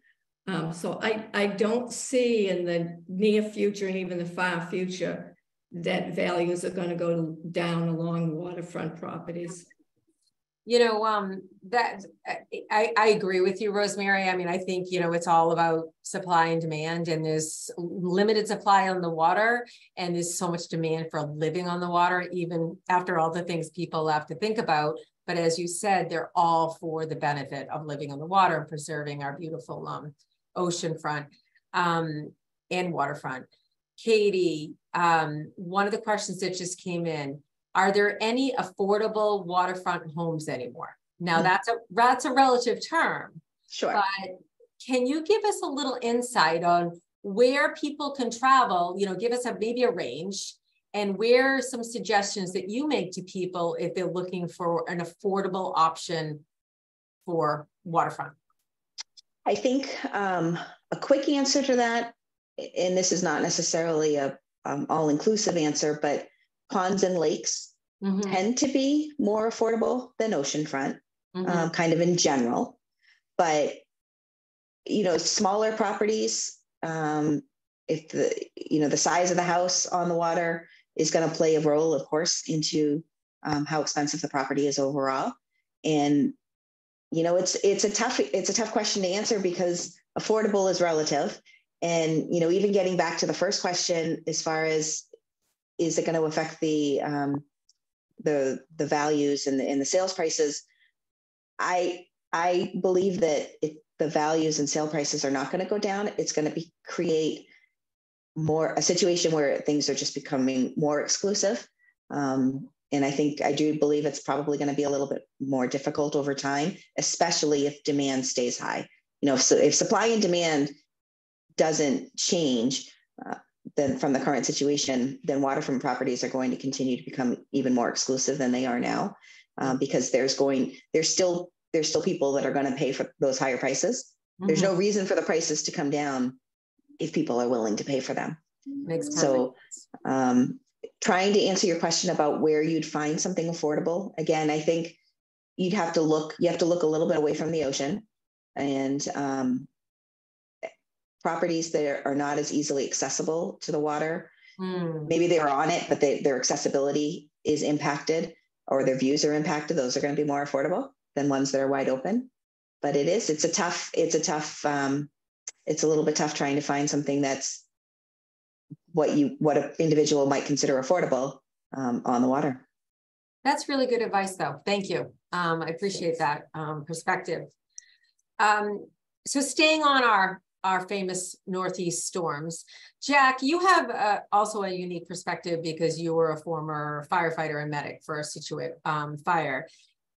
So I don't see in the near future and even the far future that values are going to go down along waterfront properties. You know, that I agree with you, Rosemary. I mean, I think, you know, it's all about supply and demand, and there's limited supply on the water, and there's so much demand for living on the water, even after all the things people have to think about. But as you said, they're all for the benefit of living on the water and preserving our beautiful oceanfront and waterfront. Katie, one of the questions that just came in: are there any affordable waterfront homes anymore? Now that's a relative term. Sure. But can you give us a little insight on where people can travel? You know, give us maybe a range, and where are some suggestions that you make to people if they're looking for an affordable option for waterfront? I think a quick answer to that, and this is not necessarily a all-inclusive answer, but ponds and lakes tend to be more affordable than oceanfront, kind of in general. But, you know, smaller properties, if the size of the house on the water is going to play a role, of course, into how expensive the property is overall. And, you know, it's a tough question to answer, because affordable is relative. And, you know, even getting back to the first question, as far as, is it going to affect the values and the sales prices? I believe that the values and sale prices are not going to go down. It's going to create a situation where things are just becoming more exclusive. And I do believe it's probably going to be a little bit more difficult over time, especially if demand stays high. You know, so if supply and demand doesn't change, then from the current situation, then waterfront properties are going to continue to become even more exclusive than they are now, because there's still people that are going to pay for those higher prices. There's no reason for the prices to come down if people are willing to pay for them. So trying to answer your question about where you'd find something affordable, again, I think you have to look a little bit away from the ocean, and properties that are not as easily accessible to the water. Maybe they are on it, but their accessibility is impacted, or their views are impacted. Those are going to be more affordable than ones that are wide open. But it's a little bit tough trying to find something that's what an individual might consider affordable on the water. That's really good advice, though. Thank you. I appreciate that perspective. So staying on our famous Northeast storms. Jack, you have also a unique perspective because you were a former firefighter and medic for a fire.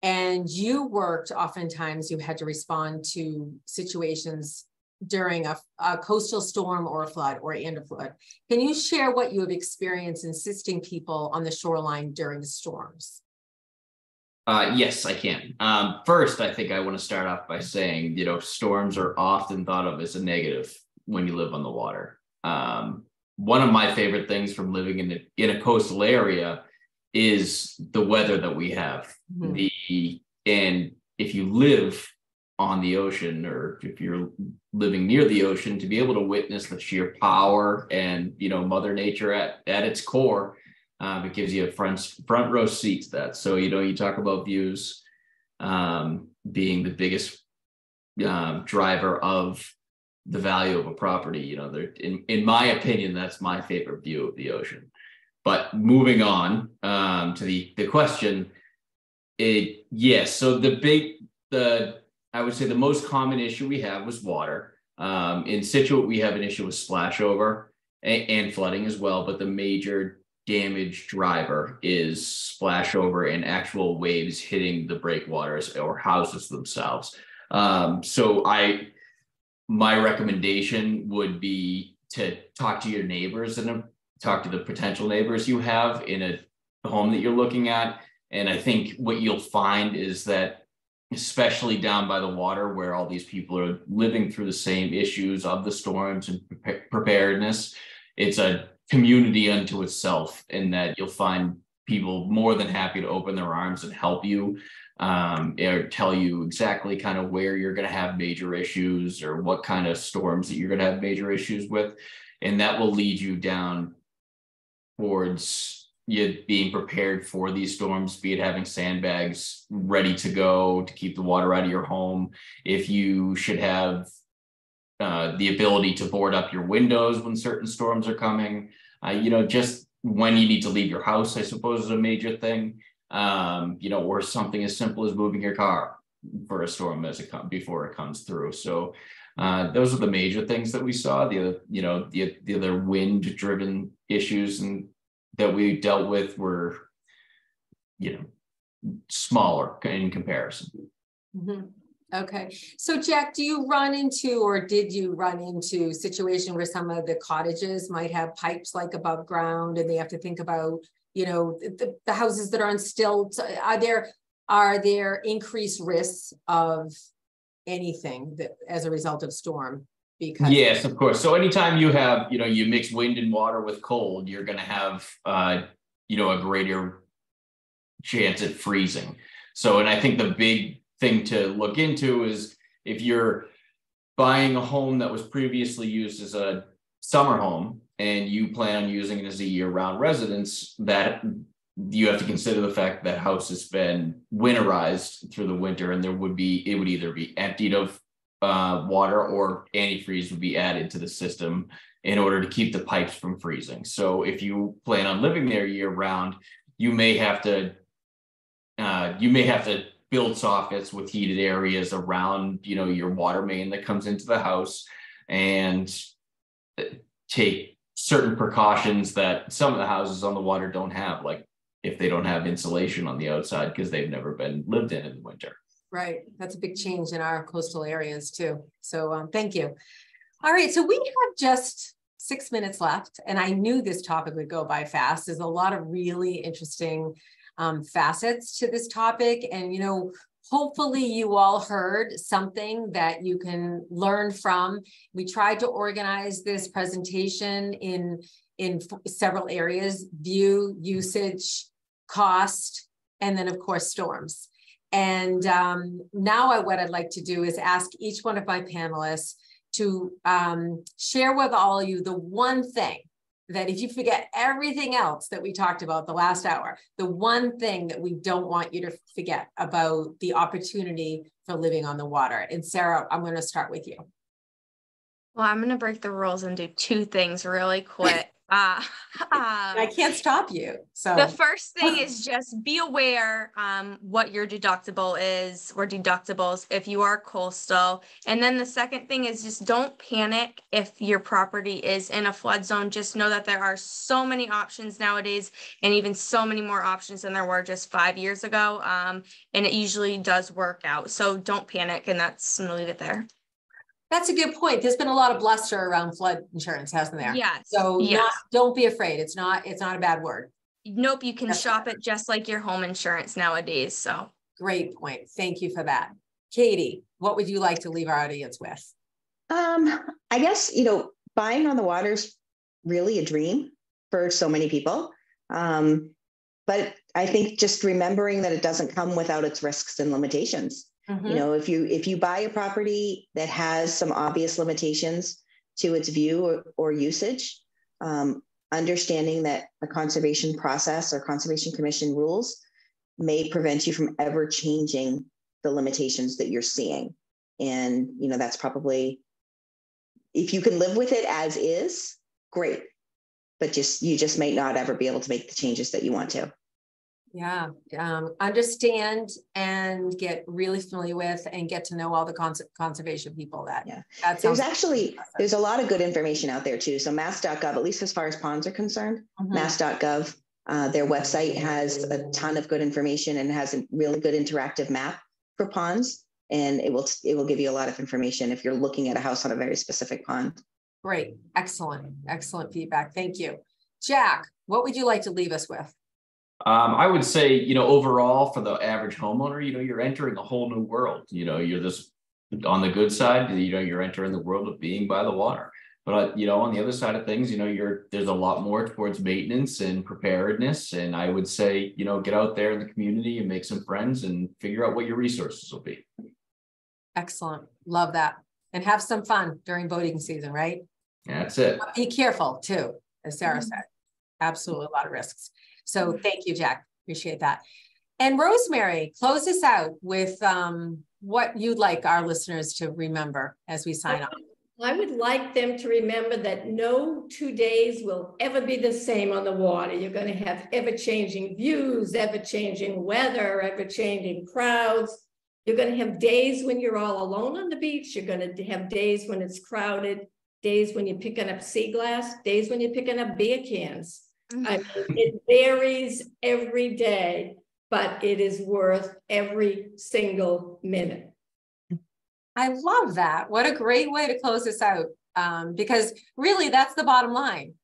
And you worked, oftentimes you had to respond to situations during a coastal storm or a flood and a flood. Can you share what you have experienced in assisting people on the shoreline during the storms? Yes, I can. First, I think I want to start off by saying, storms are often thought of as a negative when you live on the water. One of my favorite things from living in a coastal area is the weather that we have. Mm-hmm. And if you live on the ocean, or if you're living near the ocean, to be able to witness the sheer power and Mother Nature at its core, it gives you a front row seat to that. So you talk about views being the biggest driver of the value of a property. In my opinion, that's my favorite view of the ocean. But moving on to the question, yes. So I would say the most common issue we have was water. In Situate, we have an issue with splashover and flooding as well, but the major damage driver is splashover and actual waves hitting the breakwaters or houses themselves. So my recommendation would be to talk to your neighbors and talk to the potential neighbors you have in a home that you're looking at. And I think what you'll find is that, especially down by the water where all these people are living through the same issues of the storms and preparedness, it's a community unto itself, in that you'll find people more than happy to open their arms and help you, or tell you exactly kind of where you're going to have major issues or what kind of storms that you're going to have major issues with. And that will lead you down towards you being prepared for these storms, be it having sandbags ready to go to keep the water out of your home. If you should have the ability to board up your windows when certain storms are coming, just when you need to leave your house, I suppose, is a major thing. Or something as simple as moving your car for a storm before it comes through. So those are the major things that we saw. The other wind-driven issues that we dealt with were, smaller in comparison. Mm-hmm. Okay. So Jack, did you run into situation where some of the cottages might have pipes like above ground and they have to think about, the houses that are on stilts? Are there increased risks of anything that as a result of storm? Yes, of course. So anytime you have, you mix wind and water with cold, you're going to have, a greater chance at freezing. So, and I think the big thing to look into is if you're buying a home that was previously used as a summer home and you plan on using it as a year-round residence, that you have to consider the fact that house has been winterized through the winter, and it would either be emptied of water or antifreeze would be added to the system in order to keep the pipes from freezing. So if you plan on living there year-round, you may have to build soffits with heated areas around, your water main that comes into the house, and take certain precautions that some of the houses on the water don't have, like if they don't have insulation on the outside because they've never been lived in the winter. Right. That's a big change in our coastal areas too. So thank you. All right. So we have just 6 minutes left, and I knew this topic would go by fast. There's a lot of really interesting facets to this topic. And, hopefully you all heard something that you can learn from. We tried to organize this presentation in several areas: view, usage, cost, and then of course, storms. And now what I'd like to do is ask each one of my panelists to share with all of you the one thing that, if you forget everything else that we talked about the last hour, the one thing that we don't want you to forget about the opportunity for living on the water. And Sarah, I'm going to start with you. Well, I'm going to break the rules and do two things really quick. I can't stop you. So the first thing is just be aware what your deductible is or deductibles if you are coastal. And then the second thing is just don't panic if your property is in a flood zone. Just know that there are so many options nowadays, and even so many more options than there were just 5 years ago. And it usually does work out. So don't panic, and I'm gonna leave it there. that's a good point. There's been a lot of bluster around flood insurance, hasn't there? Yes. So yes. don't be afraid. It's not a bad word. Nope, you can shop it just like your home insurance nowadays. So great point. Thank you for that. Katie, what would you like to leave our audience with? I guess, buying on the water is really a dream for so many people. But I think just remembering that it doesn't come without its risks and limitations. If you buy a property that has some obvious limitations to its view or usage, understanding that a conservation process or conservation commission rules may prevent you from ever changing the limitations that you're seeing. And, that's probably, if you can live with it as is, great. But you just may not ever be able to make the changes that you want to. Yeah. Understand and get really familiar with and get to know all the conservation people there's a lot of good information out there too. So mass.gov, at least as far as ponds are concerned, mass.gov, their website has a ton of good information and has a really good interactive map for ponds. And it will give you a lot of information if you're looking at a house on a very specific pond. Great. Excellent feedback. Thank you. Jack, what would you like to leave us with? I would say, overall for the average homeowner, you're entering a whole new world. You're just on the good side, you're entering the world of being by the water. But, on the other side of things, there's a lot more towards maintenance and preparedness. And I would say, get out there in the community and make some friends and figure out what your resources will be. Excellent. Love that. And have some fun during boating season, right? That's it. Be careful too, as Sarah said. Absolutely a lot of risks. So thank you, Jack. Appreciate that. And Rosemary, close us out with what you'd like our listeners to remember as we sign off. I would like them to remember that no 2 days will ever be the same on the water. You're going to have ever-changing views, ever-changing weather, ever-changing crowds. You're going to have days when you're all alone on the beach. You're going to have days when it's crowded, days when you're picking up sea glass, days when you're picking up beer cans. I mean, it varies every day, but it is worth every single minute. I love that. What a great way to close this out. Because really that's the bottom line.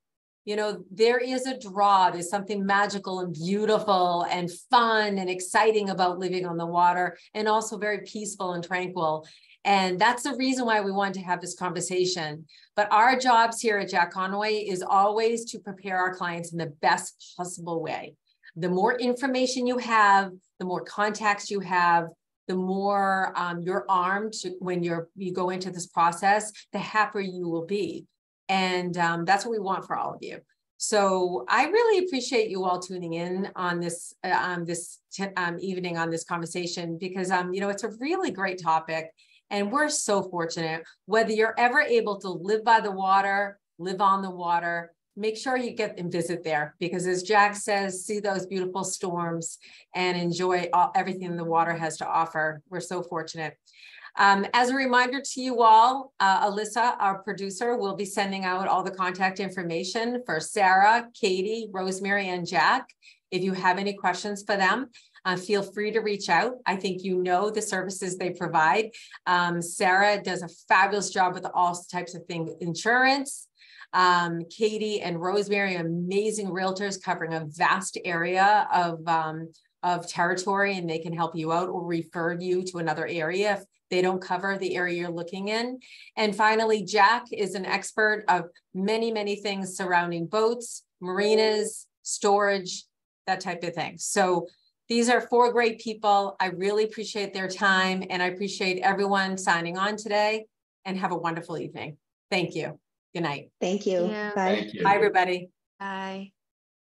There is a draw. There's something magical and beautiful and fun and exciting about living on the water, and also very peaceful and tranquil. And that's the reason why we wanted to have this conversation. But our jobs here at Jack Conway is always to prepare our clients in the best possible way. The more information you have, the more contacts you have, the more you're armed when you go into this process, the happier you will be. And that's what we want for all of you. So I really appreciate you all tuning in on this evening on this conversation, because it's a really great topic. And we're so fortunate, whether you're ever able to live by the water, live on the water, make sure you get and visit there, because as Jack says, see those beautiful storms and enjoy everything the water has to offer. We're so fortunate. As a reminder to you all, Alyssa, our producer, will be sending out all the contact information for Sarah, Katie, Rosemary, and Jack. If you have any questions for them, feel free to reach out. I think the services they provide. Sarah does a fabulous job with all types of things, insurance. Katie and Rosemary, amazing realtors covering a vast area of territory, and they can help you out or refer you to another area if they don't cover the area you're looking in. And finally, Jack is an expert of many, many things surrounding boats, marinas, storage, that type of thing. So these are 4 great people. I really appreciate their time, and I appreciate everyone signing on today, and have a wonderful evening. Thank you. Good night. Thank you. Yeah. Bye. Thank you. Bye, everybody. Bye.